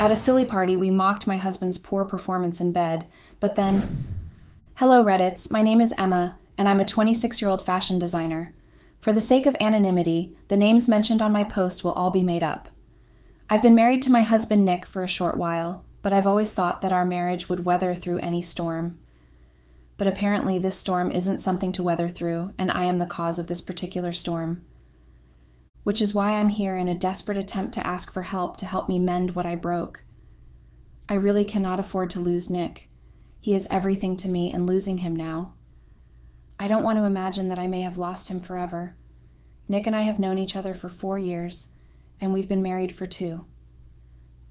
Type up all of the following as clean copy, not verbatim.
At a silly party, we mocked my husband's poor performance in bed, but then, hello Reddits, my name is Emma, and I'm a 26-year-old fashion designer. For the sake of anonymity, the names mentioned on my post will all be made up. I've been married to my husband Nick for a short while, but I've always thought that our marriage would weather through any storm. But apparently this storm isn't something to weather through, and I am the cause of this particular storm. Which is why I'm here in a desperate attempt to ask for help to help me mend what I broke. I really cannot afford to lose Nick. He is everything to me, and losing him now. I don't want to imagine that I may have lost him forever. Nick and I have known each other for 4 years, and we've been married for 2.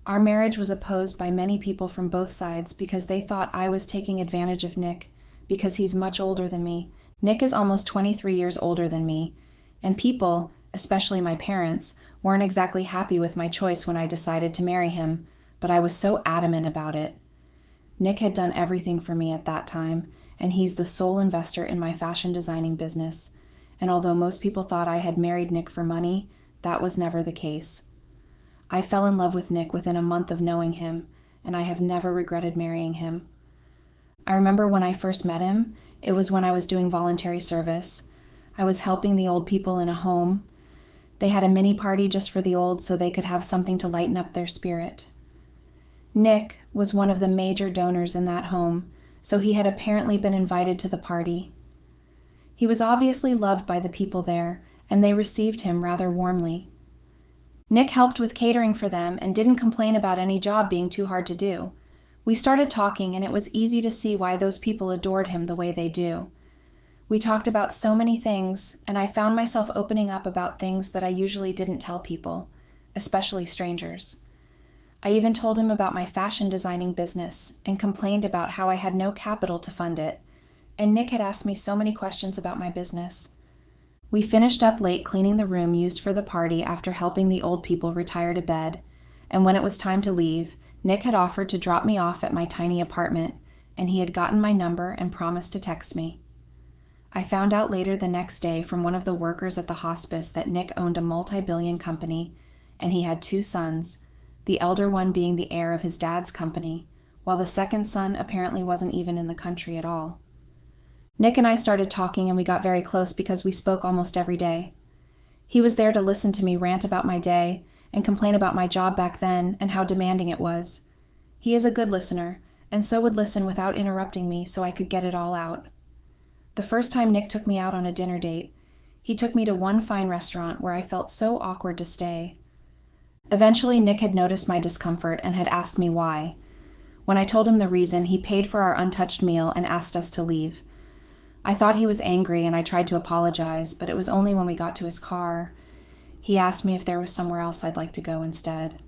Our marriage was opposed by many people from both sides because they thought I was taking advantage of Nick because he's much older than me. Nick is almost 23 years older than me, and people, especially my parents, weren't exactly happy with my choice when I decided to marry him, but I was so adamant about it. Nick had done everything for me at that time, and he's the sole investor in my fashion designing business, and although most people thought I had married Nick for money, that was never the case. I fell in love with Nick within a month of knowing him, and I have never regretted marrying him. I remember when I first met him, it was when I was doing voluntary service. I was helping the old people in a home. They had a mini party just for the old so they could have something to lighten up their spirit. Nick was one of the major donors in that home, so he had apparently been invited to the party. He was obviously loved by the people there, and they received him rather warmly. Nick helped with catering for them and didn't complain about any job being too hard to do. We started talking, and it was easy to see why those people adored him the way they do. We talked about so many things, and I found myself opening up about things that I usually didn't tell people, especially strangers. I even told him about my fashion designing business and complained about how I had no capital to fund it, and Nick had asked me so many questions about my business. We finished up late cleaning the room used for the party after helping the old people retire to bed, and when it was time to leave, Nick had offered to drop me off at my tiny apartment, and he had gotten my number and promised to text me. I found out later the next day from one of the workers at the hospice that Nick owned a multi-billion company, and he had 2 sons, the elder one being the heir of his dad's company, while the second son apparently wasn't even in the country at all. Nick and I started talking, and we got very close because we spoke almost every day. He was there to listen to me rant about my day and complain about my job back then and how demanding it was. He is a good listener, and so would listen without interrupting me so I could get it all out. The first time Nick took me out on a dinner date, he took me to one fine restaurant where I felt so awkward to stay. Eventually, Nick had noticed my discomfort and had asked me why. When I told him the reason, he paid for our untouched meal and asked us to leave. I thought he was angry, and I tried to apologize, but it was only when we got to his car. He asked me if there was somewhere else I'd like to go instead.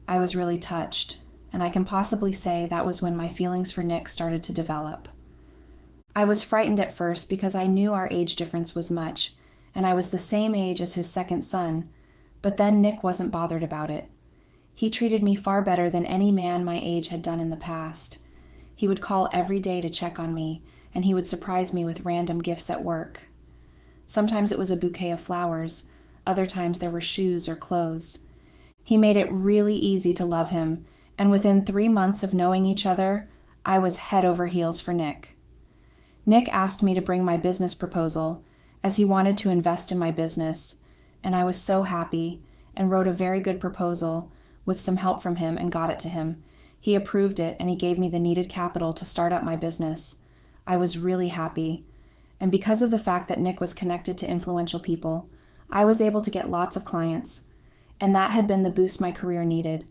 I was really touched, and I can possibly say that was when my feelings for Nick started to develop. I was frightened at first because I knew our age difference was much, and I was the same age as his second son, but then Nick wasn't bothered about it. He treated me far better than any man my age had done in the past. He would call every day to check on me, and he would surprise me with random gifts at work. Sometimes it was a bouquet of flowers, other times there were shoes or clothes. He made it really easy to love him, and within 3 months of knowing each other, I was head over heels for Nick. Nick asked me to bring my business proposal, as he wanted to invest in my business, and I was so happy, and wrote a very good proposal with some help from him and got it to him. He approved it, and he gave me the needed capital to start up my business. I was really happy, and because of the fact that Nick was connected to influential people, I was able to get lots of clients, and that had been the boost my career needed.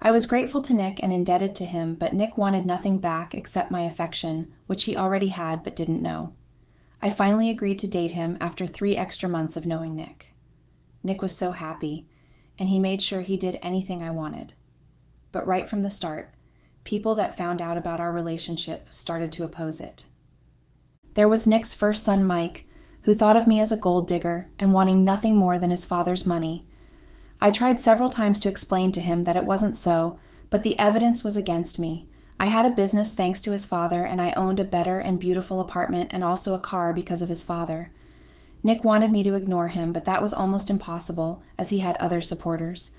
I was grateful to Nick and indebted to him, but Nick wanted nothing back except my affection, which he already had but didn't know. I finally agreed to date him after 3 extra months of knowing Nick. Nick was so happy, and he made sure he did anything I wanted. But right from the start, people that found out about our relationship started to oppose it. There was Nick's first son, Mike, who thought of me as a gold digger and wanting nothing more than his father's money. I tried several times to explain to him that it wasn't so, but the evidence was against me. I had a business thanks to his father, and I owned a better and beautiful apartment and also a car because of his father. Nick wanted me to ignore him, but that was almost impossible, as he had other supporters.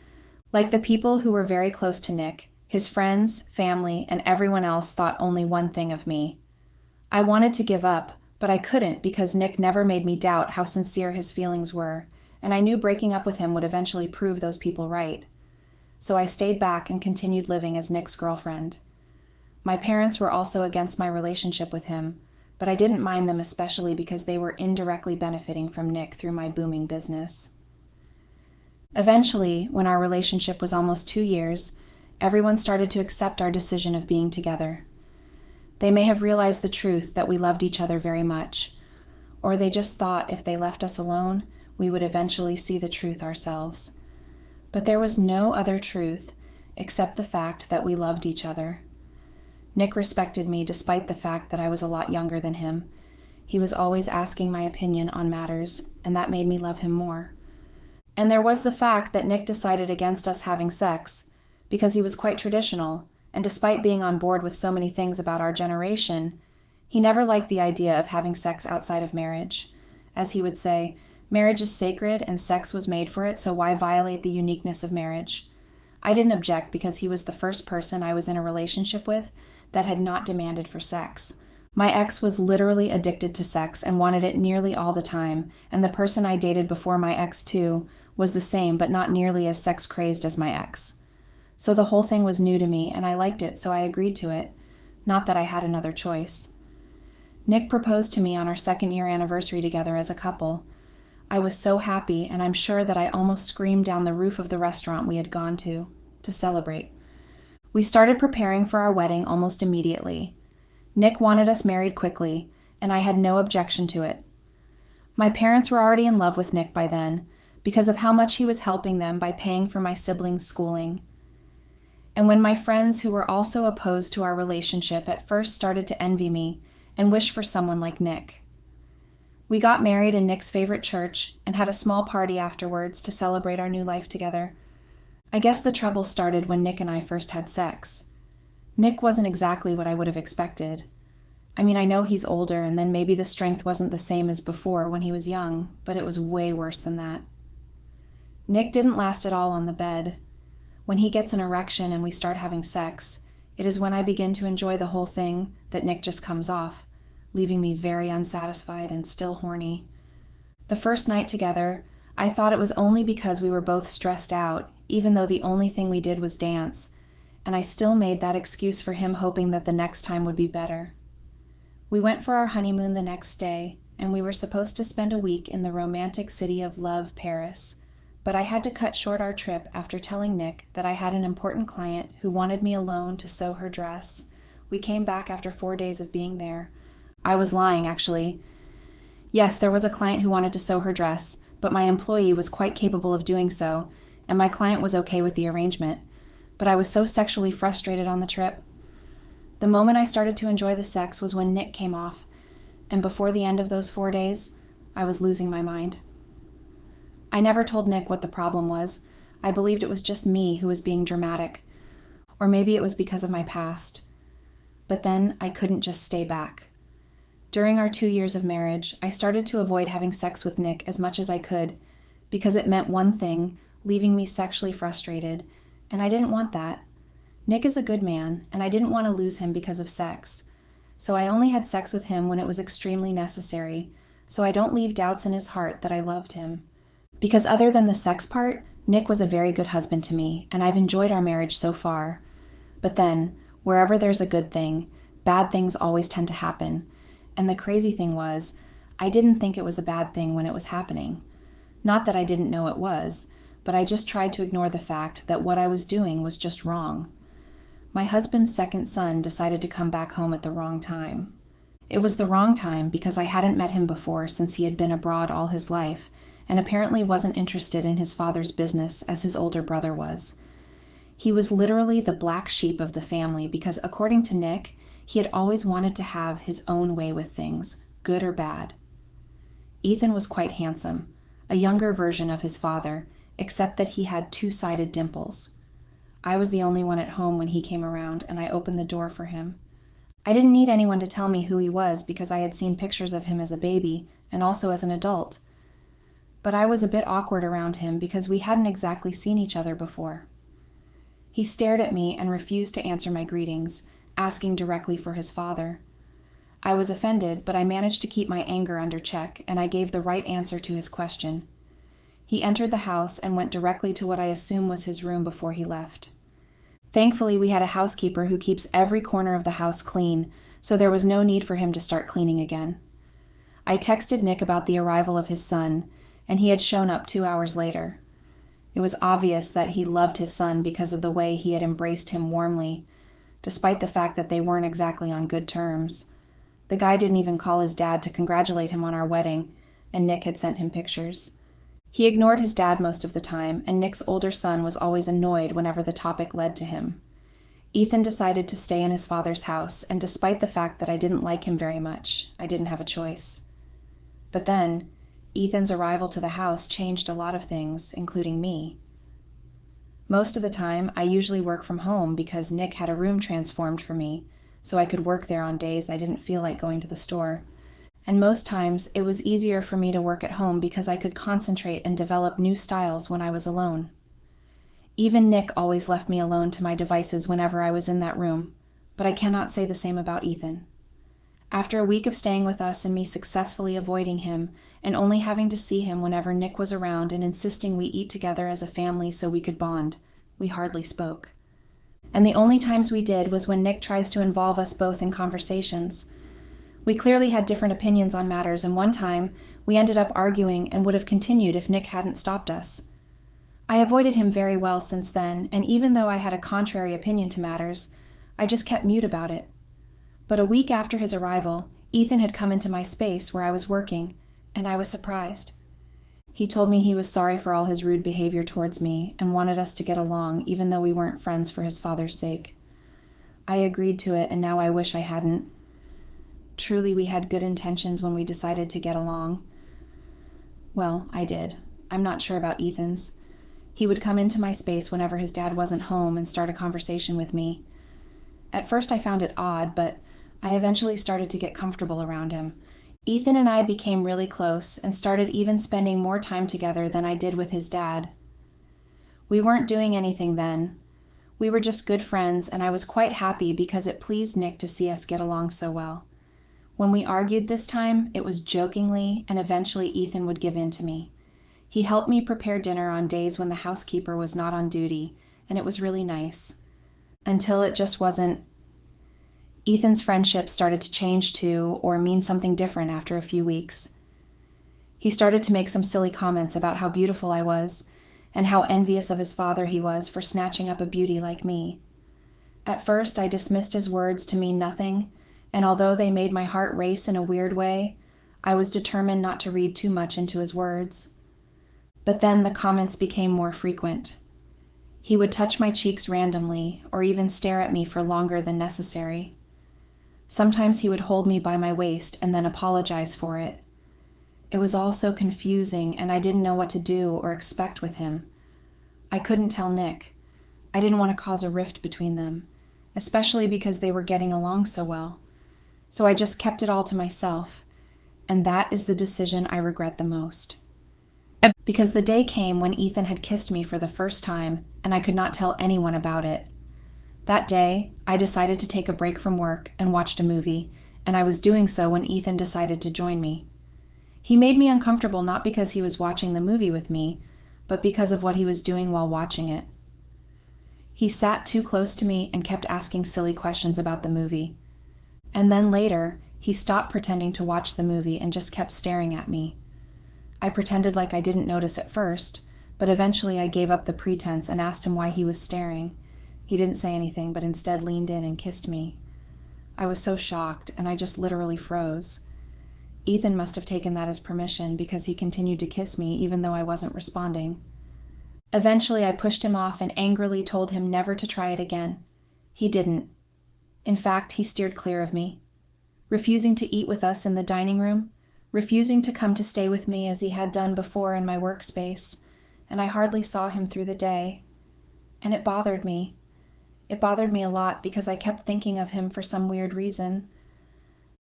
Like the people who were very close to Nick, his friends, family, and everyone else thought only one thing of me. I wanted to give up, but I couldn't because Nick never made me doubt how sincere his feelings were, and I knew breaking up with him would eventually prove those people right. So I stayed back and continued living as Nick's girlfriend. My parents were also against my relationship with him, but I didn't mind them especially because they were indirectly benefiting from Nick through my booming business. Eventually, when our relationship was almost 2 years, everyone started to accept our decision of being together. They may have realized the truth that we loved each other very much, or they just thought if they left us alone, we would eventually see the truth ourselves. But there was no other truth except the fact that we loved each other. Nick respected me despite the fact that I was a lot younger than him. He was always asking my opinion on matters, and that made me love him more. And there was the fact that Nick decided against us having sex because he was quite traditional, and despite being on board with so many things about our generation, he never liked the idea of having sex outside of marriage. As he would say, marriage is sacred and sex was made for it, so why violate the uniqueness of marriage? I didn't object because he was the first person I was in a relationship with that had not demanded for sex. My ex was literally addicted to sex and wanted it nearly all the time, and the person I dated before my ex too was the same but not nearly as sex-crazed as my ex. So the whole thing was new to me, and I liked it, so I agreed to it. Not that I had another choice. Nick proposed to me on our 2nd-year anniversary together as a couple. I was so happy, and I'm sure that I almost screamed down the roof of the restaurant we had gone to celebrate. We started preparing for our wedding almost immediately. Nick wanted us married quickly, and I had no objection to it. My parents were already in love with Nick by then, because of how much he was helping them by paying for my siblings' schooling. And when my friends who were also opposed to our relationship at first started to envy me and wish for someone like Nick. We got married in Nick's favorite church and had a small party afterwards to celebrate our new life together. I guess the trouble started when Nick and I first had sex. Nick wasn't exactly what I would have expected. I mean, I know he's older, and then maybe the strength wasn't the same as before when he was young, but it was way worse than that. Nick didn't last at all on the bed. When he gets an erection and we start having sex, it is when I begin to enjoy the whole thing that Nick just comes off, leaving me very unsatisfied and still horny. The first night together, I thought it was only because we were both stressed out, even though the only thing we did was dance, and I still made that excuse for him hoping that the next time would be better. We went for our honeymoon the next day, and we were supposed to spend a week in the romantic city of love, Paris, but I had to cut short our trip after telling Nick that I had an important client who wanted me alone to sew her dress. We came back after 4 days of being there. I was lying, actually. Yes, there was a client who wanted to sew her dress, but my employee was quite capable of doing so, and my client was okay with the arrangement. But I was so sexually frustrated on the trip. The moment I started to enjoy the sex was when Nick came off, and before the end of those 4 days, I was losing my mind. I never told Nick what the problem was. I believed it was just me who was being dramatic, or maybe it was because of my past. But then I couldn't just stay back. During our 2 years of marriage, I started to avoid having sex with Nick as much as I could, because it meant one thing, leaving me sexually frustrated, and I didn't want that. Nick is a good man, and I didn't want to lose him because of sex. So I only had sex with him when it was extremely necessary, so I don't leave doubts in his heart that I loved him. Because other than the sex part, Nick was a very good husband to me, and I've enjoyed our marriage so far. But then, wherever there's a good thing, bad things always tend to happen. And the crazy thing was, I didn't think it was a bad thing when it was happening. Not that I didn't know it was, but I just tried to ignore the fact that what I was doing was just wrong. My husband's second son decided to come back home at the wrong time. It was the wrong time because I hadn't met him before since he had been abroad all his life, and apparently wasn't interested in his father's business as his older brother was. He was literally the black sheep of the family because, according to Nick, he had always wanted to have his own way with things, good or bad. Ethan was quite handsome, a younger version of his father, except that he had two-sided dimples. I was the only one at home when he came around, and I opened the door for him. I didn't need anyone to tell me who he was because I had seen pictures of him as a baby and also as an adult. But I was a bit awkward around him because we hadn't exactly seen each other before. He stared at me and refused to answer my greetings, asking directly for his father. I was offended, but I managed to keep my anger under check, and I gave the right answer to his question. He entered the house and went directly to what I assume was his room before he left. Thankfully, we had a housekeeper who keeps every corner of the house clean, so there was no need for him to start cleaning again. I texted Nick about the arrival of his son, and he had shown up 2 hours later. It was obvious that he loved his son because of the way he had embraced him warmly, despite the fact that they weren't exactly on good terms. The guy didn't even call his dad to congratulate him on our wedding, and Nick had sent him pictures. He ignored his dad most of the time, and Nick's older son was always annoyed whenever the topic led to him. Ethan decided to stay in his father's house, and despite the fact that I didn't like him very much, I didn't have a choice. But then, Ethan's arrival to the house changed a lot of things, including me. Most of the time, I usually work from home because Nick had a room transformed for me, so I could work there on days I didn't feel like going to the store. And most times, it was easier for me to work at home because I could concentrate and develop new styles when I was alone. Even Nick always left me alone to my devices whenever I was in that room, but I cannot say the same about Ethan. After a week of staying with us and me successfully avoiding him, and only having to see him whenever Nick was around and insisting we eat together as a family so we could bond, we hardly spoke. And the only times we did was when Nick tries to involve us both in conversations. We clearly had different opinions on matters, and one time, we ended up arguing and would have continued if Nick hadn't stopped us. I avoided him very well since then, and even though I had a contrary opinion to matters, I just kept mute about it. But a week after his arrival, Ethan had come into my space where I was working, and I was surprised. He told me he was sorry for all his rude behavior towards me and wanted us to get along, even though we weren't friends for his father's sake. I agreed to it, and now I wish I hadn't. Truly, we had good intentions when we decided to get along. Well, I did. I'm not sure about Ethan's. He would come into my space whenever his dad wasn't home and start a conversation with me. At first I found it odd, but I eventually started to get comfortable around him. Ethan and I became really close and started even spending more time together than I did with his dad. We weren't doing anything then. We were just good friends, and I was quite happy because it pleased Nick to see us get along so well. When we argued this time, it was jokingly, and eventually Ethan would give in to me. He helped me prepare dinner on days when the housekeeper was not on duty, and it was really nice. Until it just wasn't. Ethan's friendship started to change too, or mean something different after a few weeks. He started to make some silly comments about how beautiful I was, and how envious of his father he was for snatching up a beauty like me. At first, I dismissed his words to mean nothing, and although they made my heart race in a weird way, I was determined not to read too much into his words. But then the comments became more frequent. He would touch my cheeks randomly, or even stare at me for longer than necessary. Sometimes he would hold me by my waist and then apologize for it. It was all so confusing, and I didn't know what to do or expect with him. I couldn't tell Nick. I didn't want to cause a rift between them, especially because they were getting along so well. So I just kept it all to myself, and that is the decision I regret the most. Because the day came when Ethan had kissed me for the first time, and I could not tell anyone about it. That day, I decided to take a break from work and watched a movie, and I was doing so when Ethan decided to join me. He made me uncomfortable not because he was watching the movie with me, but because of what he was doing while watching it. He sat too close to me and kept asking silly questions about the movie. And then later, he stopped pretending to watch the movie and just kept staring at me. I pretended like I didn't notice at first, but eventually I gave up the pretense and asked him why he was staring. He didn't say anything, but instead leaned in and kissed me. I was so shocked, and I just literally froze. Ethan must have taken that as permission because he continued to kiss me even though I wasn't responding. Eventually I pushed him off and angrily told him never to try it again. He didn't. In fact, he steered clear of me, refusing to eat with us in the dining room, refusing to come to stay with me as he had done before in my workspace, and I hardly saw him through the day. And it bothered me. It bothered me a lot because I kept thinking of him for some weird reason.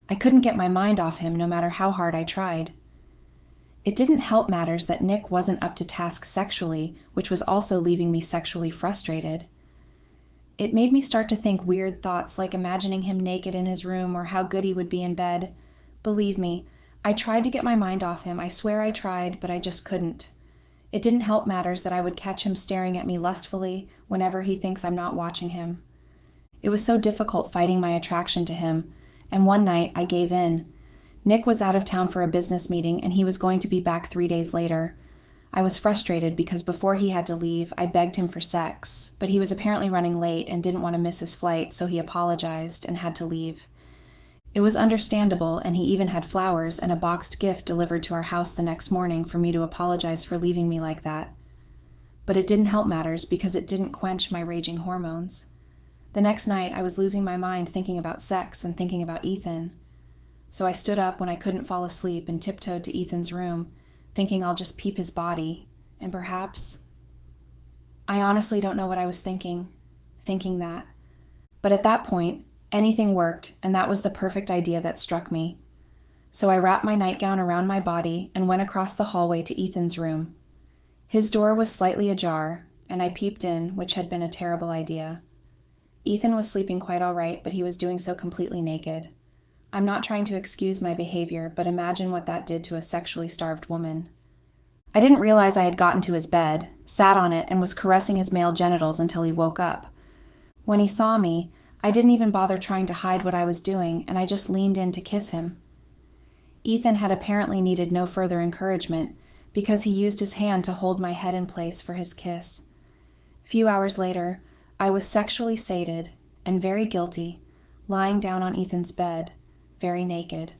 I couldn't get my mind off him no matter how hard I tried. It didn't help matters that Nick wasn't up to task sexually, which was also leaving me sexually frustrated. It made me start to think weird thoughts like imagining him naked in his room or how good he would be in bed. Believe me, I tried to get my mind off him. I swear I tried, but I just couldn't. It didn't help matters that I would catch him staring at me lustfully whenever he thinks I'm not watching him. It was so difficult fighting my attraction to him, and one night I gave in. Nick was out of town for a business meeting, and he was going to be back 3 days later. I was frustrated because before he had to leave, I begged him for sex, but he was apparently running late and didn't want to miss his flight, so he apologized and had to leave. It was understandable, and he even had flowers and a boxed gift delivered to our house the next morning for me to apologize for leaving me like that. But it didn't help matters because it didn't quench my raging hormones. The next night, I was losing my mind thinking about sex and thinking about Ethan. So I stood up when I couldn't fall asleep and tiptoed to Ethan's room, thinking I'll just peep his body, and perhaps... I honestly don't know what I was thinking that. But at that point, anything worked, and that was the perfect idea that struck me. So I wrapped my nightgown around my body and went across the hallway to Ethan's room. His door was slightly ajar, and I peeped in, which had been a terrible idea. Ethan was sleeping quite all right, but he was doing so completely naked. I'm not trying to excuse my behavior, but imagine what that did to a sexually starved woman. I didn't realize I had gotten to his bed, sat on it, and was caressing his male genitals until he woke up. When he saw me, I didn't even bother trying to hide what I was doing, and I just leaned in to kiss him. Ethan had apparently needed no further encouragement, because he used his hand to hold my head in place for his kiss. Few hours later, I was sexually sated and very guilty, lying down on Ethan's bed, very naked.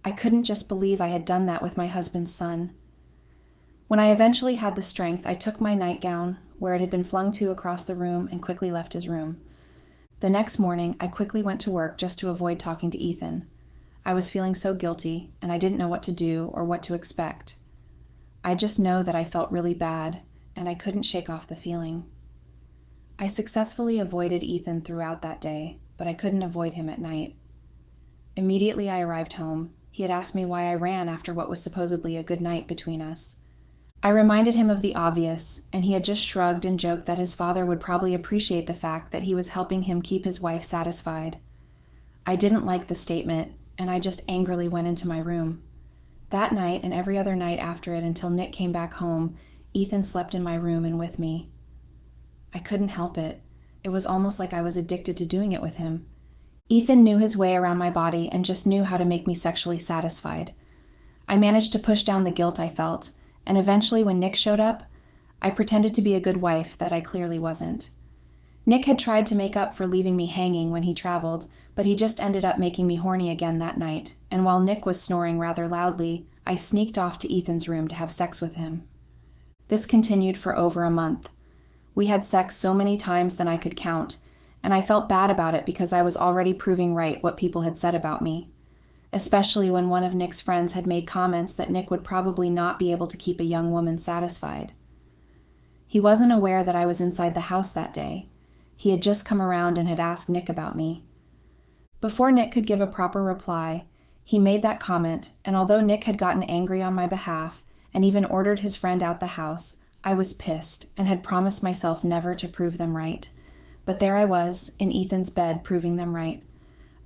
I couldn't just believe I had done that with my husband's son. When I eventually had the strength, I took my nightgown, where it had been flung to across the room, and quickly left his room. The next morning, I quickly went to work just to avoid talking to Ethan. I was feeling so guilty, and I didn't know what to do or what to expect. I just know that I felt really bad, and I couldn't shake off the feeling. I successfully avoided Ethan throughout that day, but I couldn't avoid him at night. Immediately I arrived home. He had asked me why I ran after what was supposedly a good night between us. I reminded him of the obvious, and he had just shrugged and joked that his father would probably appreciate the fact that he was helping him keep his wife satisfied. I didn't like the statement, and I just angrily went into my room. That night and every other night after it until Nick came back home, Ethan slept in my room and with me. I couldn't help it. It was almost like I was addicted to doing it with him. Ethan knew his way around my body and just knew how to make me sexually satisfied. I managed to push down the guilt I felt, and eventually when Nick showed up, I pretended to be a good wife that I clearly wasn't. Nick had tried to make up for leaving me hanging when he traveled, but he just ended up making me horny again that night, and while Nick was snoring rather loudly, I sneaked off to Ethan's room to have sex with him. This continued for over a month. We had sex so many times than I could count, and I felt bad about it because I was already proving right what people had said about me, especially when one of Nick's friends had made comments that Nick would probably not be able to keep a young woman satisfied. He wasn't aware that I was inside the house that day. He had just come around and had asked Nick about me. Before Nick could give a proper reply, he made that comment, and although Nick had gotten angry on my behalf and even ordered his friend out the house, I was pissed and had promised myself never to prove them right. But there I was, in Ethan's bed, proving them right.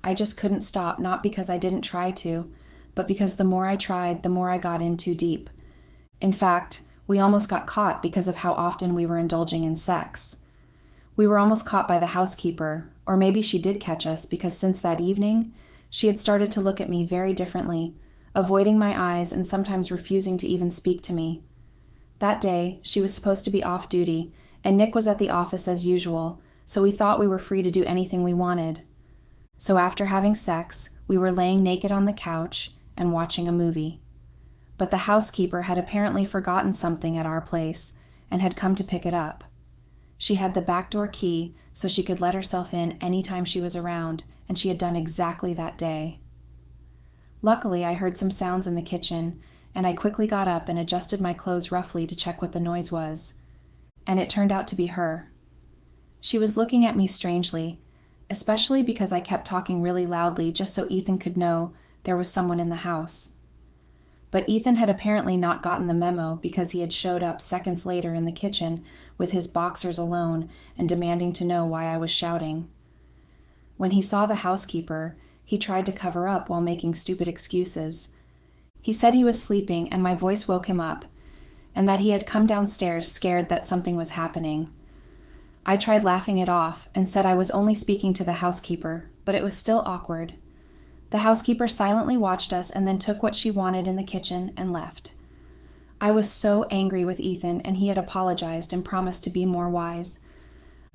I just couldn't stop, not because I didn't try to, but because the more I tried, the more I got in too deep. In fact, we almost got caught because of how often we were indulging in sex. We were almost caught by the housekeeper, or maybe she did catch us because since that evening, she had started to look at me very differently, avoiding my eyes and sometimes refusing to even speak to me. That day, she was supposed to be off duty, and Nick was at the office as usual, so we thought we were free to do anything we wanted. So after having sex, we were laying naked on the couch and watching a movie. But the housekeeper had apparently forgotten something at our place and had come to pick it up. She had the back door key so she could let herself in any time she was around, and she had done exactly that day. Luckily, I heard some sounds in the kitchen, and I quickly got up and adjusted my clothes roughly to check what the noise was. And it turned out to be her. She was looking at me strangely, especially because I kept talking really loudly just so Ethan could know there was someone in the house. but Ethan had apparently not gotten the memo because he had showed up seconds later in the kitchen with his boxers alone and demanding to know why I was shouting. When he saw the housekeeper, he tried to cover up while making stupid excuses. He said he was sleeping and my voice woke him up, and that he had come downstairs scared that something was happening. I tried laughing it off and said I was only speaking to the housekeeper, but it was still awkward. The housekeeper silently watched us and then took what she wanted in the kitchen and left. I was so angry with Ethan, and he had apologized and promised to be more wise.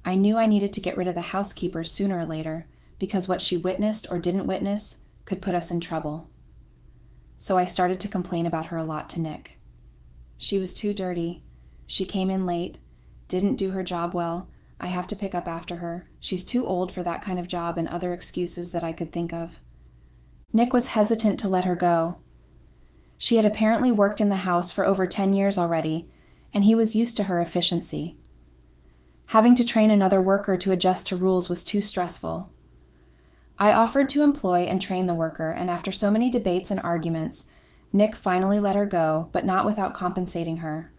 I knew I needed to get rid of the housekeeper sooner or later, because what she witnessed or didn't witness could put us in trouble. So I started to complain about her a lot to Nick. She was too dirty. She came in late, didn't do her job well. I have to pick up after her. She's too old for that kind of job, and other excuses that I could think of. Nick was hesitant to let her go. She had apparently worked in the house for over 10 years already, and he was used to her efficiency. Having to train another worker to adjust to rules was too stressful. I offered to employ and train the worker, and after so many debates and arguments, Nick finally let her go, but not without compensating her.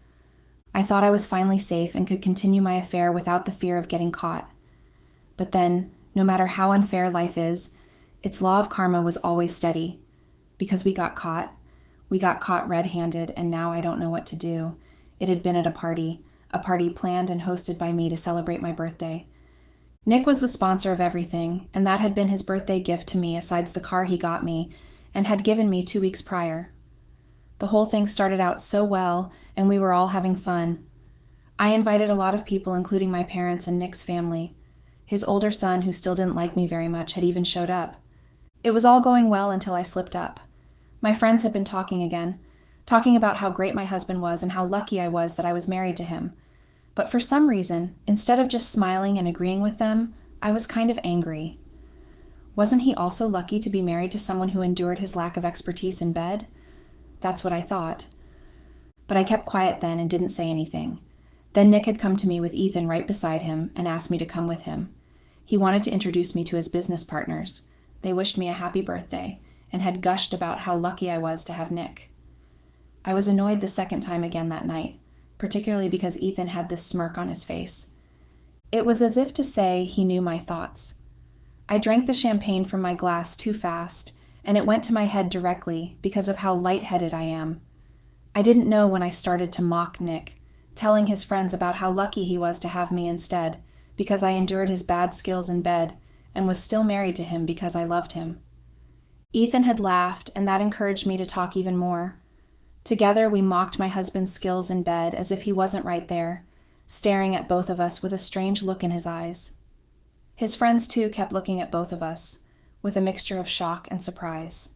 I thought I was finally safe and could continue my affair without the fear of getting caught. But then, no matter how unfair life is, its law of karma was always steady. Because we got caught red-handed, and now I don't know what to do. It had been at a party planned and hosted by me to celebrate my birthday. Nick was the sponsor of everything, and that had been his birthday gift to me asides the car he got me and had given me 2 weeks prior. The whole thing started out so well, and we were all having fun. I invited a lot of people, including my parents and Nick's family. His older son, who still didn't like me very much, had even showed up. It was all going well until I slipped up. My friends had been talking again, talking about how great my husband was and how lucky I was that I was married to him. But for some reason, instead of just smiling and agreeing with them, I was kind of angry. Wasn't he also lucky to be married to someone who endured his lack of expertise in bed? That's what I thought. But I kept quiet then and didn't say anything. Then Nick had come to me with Ethan right beside him and asked me to come with him. He wanted to introduce me to his business partners. They wished me a happy birthday and had gushed about how lucky I was to have Nick. I was annoyed the second time again that night, particularly because Ethan had this smirk on his face. It was as if to say he knew my thoughts. I drank the champagne from my glass too fast, and it went to my head directly because of how lightheaded I am. I didn't know when I started to mock Nick, telling his friends about how lucky he was to have me instead, because I endured his bad skills in bed and was still married to him because I loved him. Ethan had laughed, and that encouraged me to talk even more. Together we mocked my husband's skills in bed as if he wasn't right there, staring at both of us with a strange look in his eyes. His friends, too, kept looking at both of us, with a mixture of shock and surprise.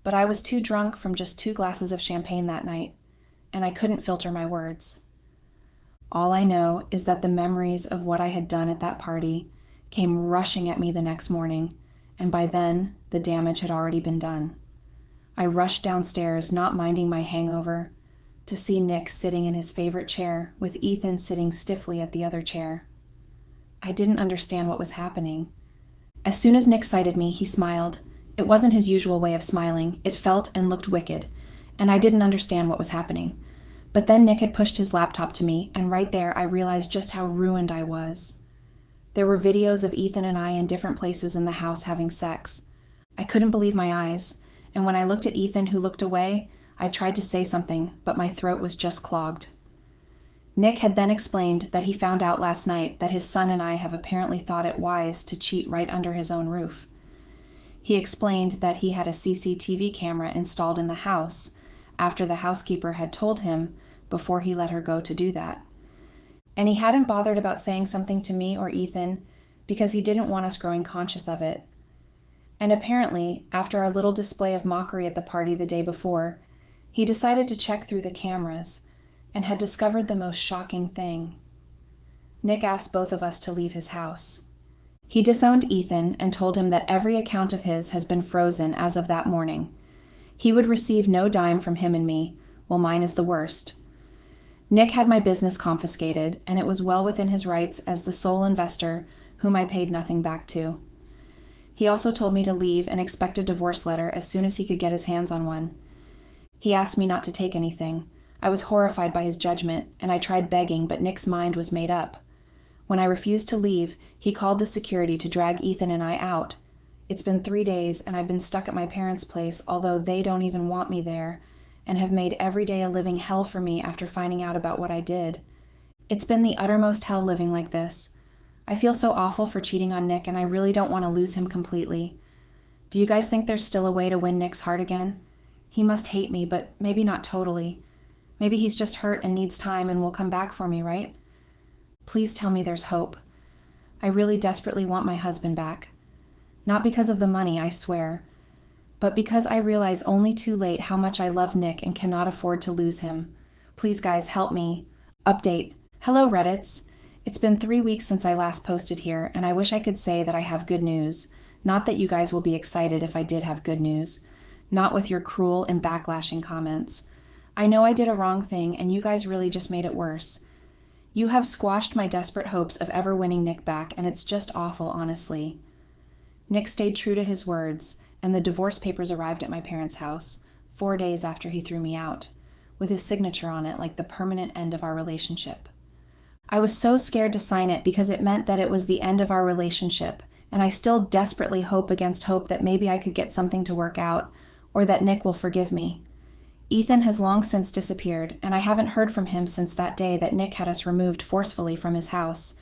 But I was too drunk from just 2 glasses of champagne that night, and I couldn't filter my words. All I know is that the memories of what I had done at that party came rushing at me the next morning, and by then, the damage had already been done. I rushed downstairs, not minding my hangover, to see Nick sitting in his favorite chair, with Ethan sitting stiffly at the other chair. I didn't understand what was happening. As soon as Nick sighted me, he smiled. It wasn't his usual way of smiling. It felt and looked wicked, and I didn't understand what was happening. But then Nick had pushed his laptop to me, and right there I realized just how ruined I was. There were videos of Ethan and I in different places in the house having sex. I couldn't believe my eyes, and when I looked at Ethan, who looked away, I tried to say something, but my throat was just clogged. Nick had then explained that he found out last night that his son and I have apparently thought it wise to cheat right under his own roof. He explained that he had a CCTV camera installed in the house after the housekeeper had told him before he let her go to do that. And he hadn't bothered about saying something to me or Ethan because he didn't want us growing conscious of it. And apparently, after our little display of mockery at the party the day before, he decided to check through the cameras and had discovered the most shocking thing. Nick asked both of us to leave his house. He disowned Ethan and told him that every account of his has been frozen as of that morning. He would receive no dime from him and me, while mine is the worst. Nick had my business confiscated, and it was well within his rights as the sole investor whom I paid nothing back to. He also told me to leave and expect a divorce letter as soon as he could get his hands on one. He asked me not to take anything. I was horrified by his judgment, and I tried begging, but Nick's mind was made up. When I refused to leave, he called the security to drag Ethan and I out. It's been 3 days, and I've been stuck at my parents' place, although they don't even want me there, and have made every day a living hell for me after finding out about what I did. It's been the uttermost hell living like this. I feel so awful for cheating on Nick, and I really don't want to lose him completely. Do you guys think there's still a way to win Nick's heart again? He must hate me, but maybe not totally. Maybe he's just hurt and needs time and will come back for me, right? Please tell me there's hope. I really desperately want my husband back. Not because of the money, I swear, but because I realize only too late how much I love Nick and cannot afford to lose him. Please, guys, help me. Update. Hello, Reddits. It's been 3 weeks since I last posted here, and I wish I could say that I have good news. Not that you guys will be excited if I did have good news. Not with your cruel and backlashing comments. I know I did a wrong thing, and you guys really just made it worse. You have squashed my desperate hopes of ever winning Nick back, and it's just awful, honestly. Nick stayed true to his words, and the divorce papers arrived at my parents' house, 4 days after he threw me out, with his signature on it like the permanent end of our relationship. I was so scared to sign it because it meant that it was the end of our relationship, and I still desperately hope against hope that maybe I could get something to work out, or that Nick will forgive me. Ethan has long since disappeared, and I haven't heard from him since that day that Nick had us removed forcefully from his house.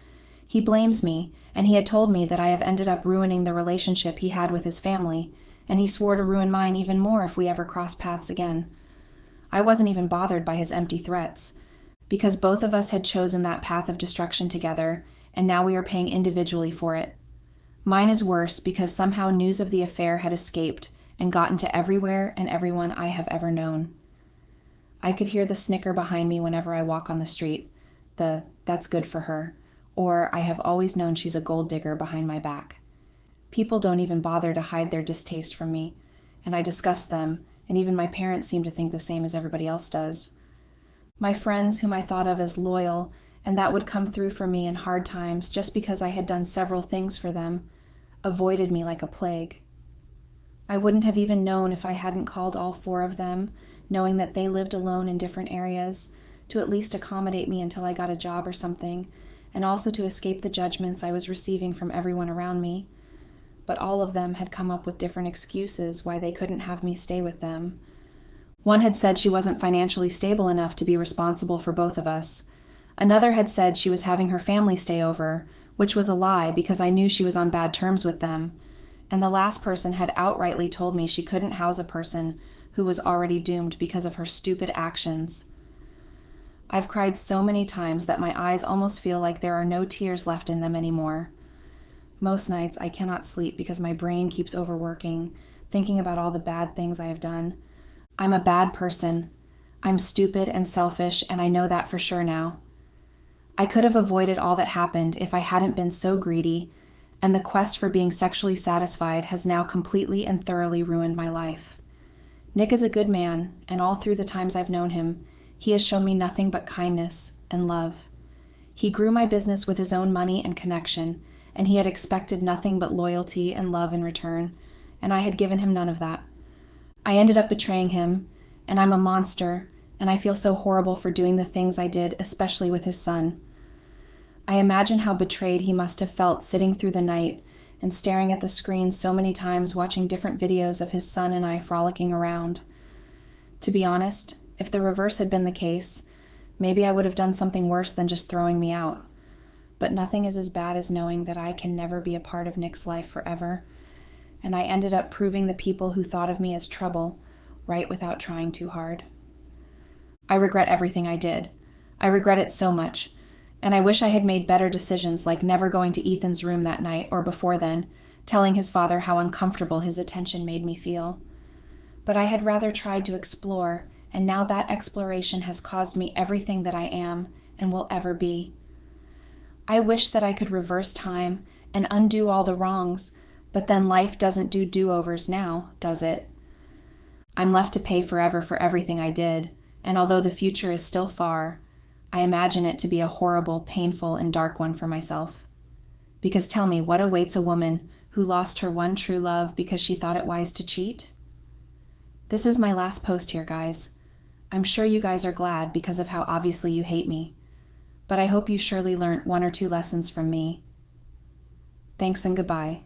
He blames me, and he had told me that I have ended up ruining the relationship he had with his family, and he swore to ruin mine even more if we ever crossed paths again. I wasn't even bothered by his empty threats, because both of us had chosen that path of destruction together, and now we are paying individually for it. Mine is worse because somehow news of the affair had escaped and gotten to everywhere and everyone I have ever known. I could hear the snicker behind me whenever I walk on the street, that's good for her, or I have always known she's a gold digger behind my back. People don't even bother to hide their distaste from me, and I discuss them, and even my parents seem to think the same as everybody else does. My friends, whom I thought of as loyal, and that would come through for me in hard times just because I had done several things for them, avoided me like a plague. I wouldn't have even known if I hadn't called all 4 of them, knowing that they lived alone in different areas, to at least accommodate me until I got a job or something, and also to escape the judgments I was receiving from everyone around me. But all of them had come up with different excuses why they couldn't have me stay with them. One had said she wasn't financially stable enough to be responsible for both of us. Another had said she was having her family stay over, which was a lie because I knew she was on bad terms with them. And the last person had outrightly told me she couldn't house a person who was already doomed because of her stupid actions. I've cried so many times that my eyes almost feel like there are no tears left in them anymore. Most nights I cannot sleep because my brain keeps overworking, thinking about all the bad things I have done. I'm a bad person. I'm stupid and selfish, and I know that for sure now. I could have avoided all that happened if I hadn't been so greedy, and the quest for being sexually satisfied has now completely and thoroughly ruined my life. Nick is a good man, and all through the times I've known him, he has shown me nothing but kindness and love. He grew my business with his own money and connection, and he had expected nothing but loyalty and love in return, and I had given him none of that. I ended up betraying him, and I'm a monster, and I feel so horrible for doing the things I did, especially with his son. I imagine how betrayed he must have felt sitting through the night and staring at the screen so many times watching different videos of his son and I frolicking around. To be honest, if the reverse had been the case, maybe I would have done something worse than just throwing me out. But nothing is as bad as knowing that I can never be a part of Nick's life forever, and I ended up proving the people who thought of me as trouble right without trying too hard. I regret everything I did. I regret it so much. And I wish I had made better decisions like never going to Ethan's room that night or before then, telling his father how uncomfortable his attention made me feel. But I had rather tried to explore, and now that exploration has caused me everything that I am and will ever be. I wish that I could reverse time and undo all the wrongs, but then life doesn't do do-overs now, does it? I'm left to pay forever for everything I did, and although the future is still far, I imagine it to be a horrible, painful, and dark one for myself. Because tell me, what awaits a woman who lost her one true love because she thought it wise to cheat? This is my last post here, guys. I'm sure you guys are glad because of how obviously you hate me, but I hope you surely learned one or two lessons from me. Thanks and goodbye.